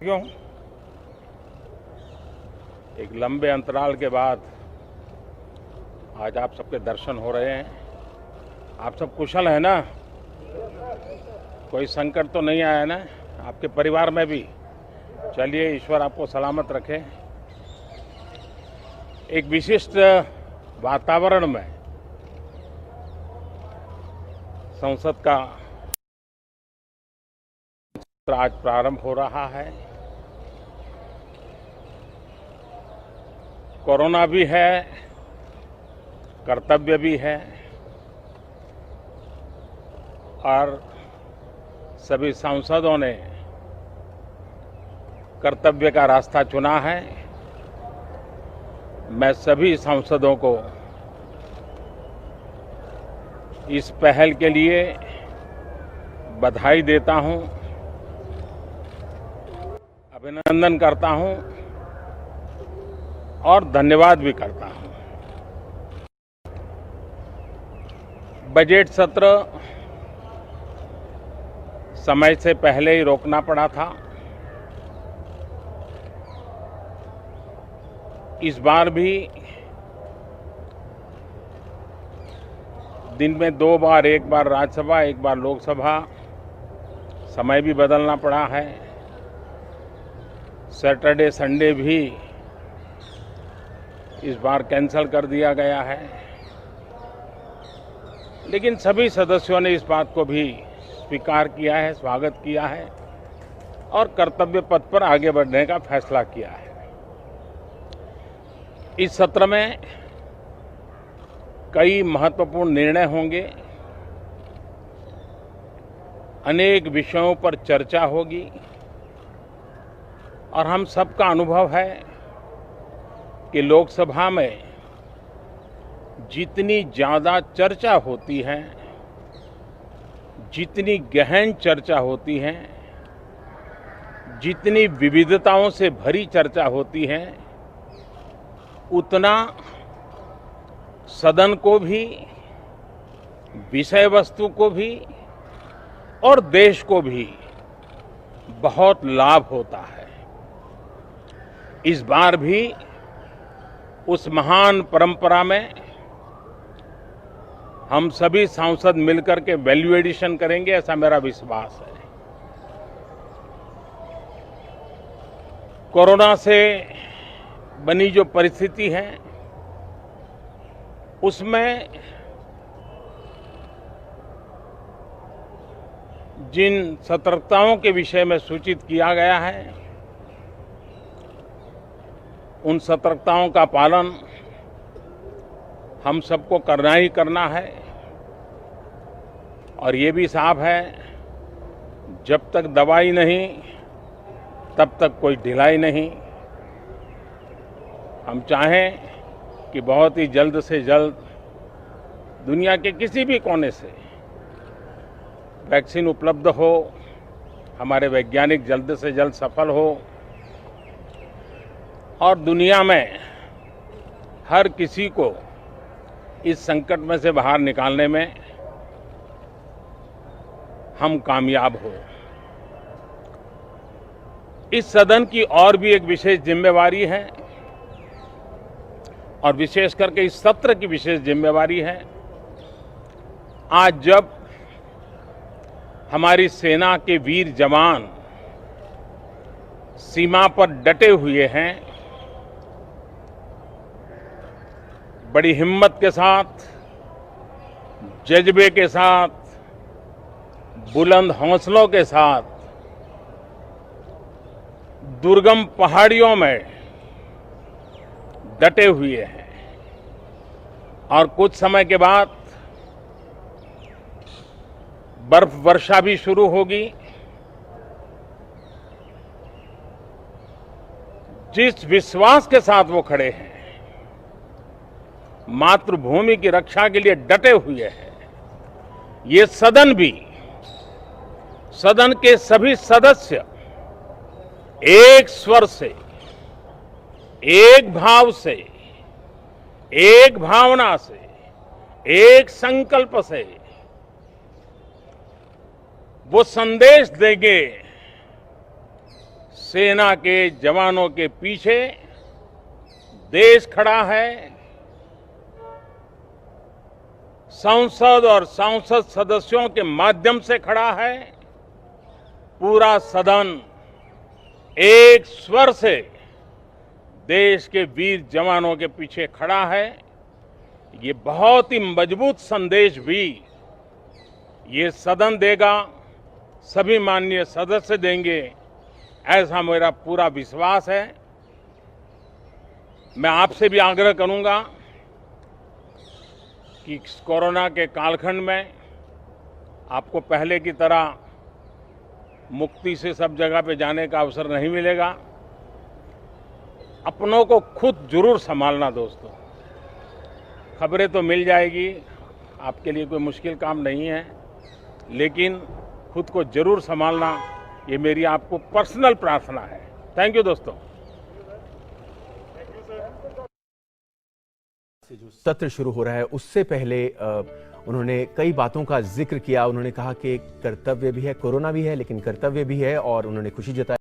साथियों, एक लंबे अंतराल के बाद आज आप सबके दर्शन हो रहे हैं। आप सब कुशल हैं ना? कोई संकट तो नहीं आया ना आपके परिवार में भी? चलिए, ईश्वर आपको सलामत रखे। एक विशिष्ट वातावरण में संसद का आज प्रारंभ हो रहा है। कोरोना भी है, कर्तव्य भी है और सभी सांसदों ने कर्तव्य का रास्ता चुना है। मैं सभी सांसदों को इस पहल के लिए बधाई देता हूं, अभिनंदन करता हूं और धन्यवाद भी करता हूं। बजट सत्र समय से पहले ही रोकना पड़ा था। इस बार भी दिन में 2 बार, एक बार राज्यसभा, एक बार लोकसभा, समय भी बदलना पड़ा है। सैटरडे संडे भी इस बार कैंसल कर दिया गया है, लेकिन सभी सदस्यों ने इस बात को भी स्वीकार किया है, स्वागत किया है और कर्तव्य पथ पर आगे बढ़ने का फैसला किया है। इस सत्र में कई महत्वपूर्ण निर्णय होंगे, अनेक विषयों पर चर्चा होगी और हम सबका अनुभव है कि लोकसभा में जितनी ज़्यादा चर्चा होती है, जितनी गहन चर्चा होती है, जितनी विविधताओं से भरी चर्चा होती है, उतना सदन को भी, विषय वस्तु को भी और देश को भी बहुत लाभ होता है। इस बार भी उस महान परंपरा में हम सभी सांसद मिलकर के वैल्यू एडिशन करेंगे, ऐसा मेरा विश्वास है। कोरोना से बनी जो परिस्थिति है, उसमें जिन सतर्कताओं के विषय में सूचित किया गया है, उन सतर्कताओं का पालन हम सबको करना ही करना है। और ये भी साफ है, जब तक दवाई नहीं तब तक कोई ढिलाई नहीं। हम चाहें कि बहुत ही जल्द से जल्द दुनिया के किसी भी कोने से वैक्सीन उपलब्ध हो, हमारे वैज्ञानिक जल्द से जल्द सफल हो और दुनिया में हर किसी को इस संकट में से बाहर निकालने में हम कामयाब हो। इस सदन की और भी एक विशेष जिम्मेवारी है और विशेष करके इस सत्र की विशेष जिम्मेवारी है। आज जब हमारी सेना के वीर जवान सीमा पर डटे हुए हैं, बड़ी हिम्मत के साथ, जज्बे के साथ, बुलंद हौसलों के साथ दुर्गम पहाड़ियों में डटे हुए हैं और कुछ समय के बाद बर्फ वर्षा भी शुरू होगी। जिस विश्वास के साथ वो खड़े हैं, मातृभूमि की रक्षा के लिए डटे हुए हैं, ये सदन भी, सदन के सभी सदस्य एक स्वर से, एक भाव से, एक भावना से, एक संकल्प से वो संदेश देंगे सेना के जवानों के पीछे देश खड़ा है। संसद और सांसद सदस्यों के माध्यम से खड़ा है। पूरा सदन एक स्वर से देश के वीर जवानों के पीछे खड़ा है। ये बहुत ही मजबूत संदेश भी ये सदन देगा, सभी माननीय सदस्य देंगे, ऐसा मेरा पूरा विश्वास है। मैं आपसे भी आग्रह करूंगा कि कोरोना के कालखंड में आपको पहले की तरह मुक्ति से सब जगह पे जाने का अवसर नहीं मिलेगा। अपनों को खुद जरूर संभालना दोस्तों। खबरें तो मिल जाएगी, आपके लिए कोई मुश्किल काम नहीं है, लेकिन खुद को जरूर संभालना, ये मेरी आपको पर्सनल प्रार्थना है। थैंक यू दोस्तों। जो सत्र शुरू हो रहा है उससे पहले उन्होंने कई बातों का जिक्र किया। उन्होंने कहा कि कर्तव्य भी है, कोरोना भी है, लेकिन कर्तव्य भी है, और उन्होंने खुशी जताई।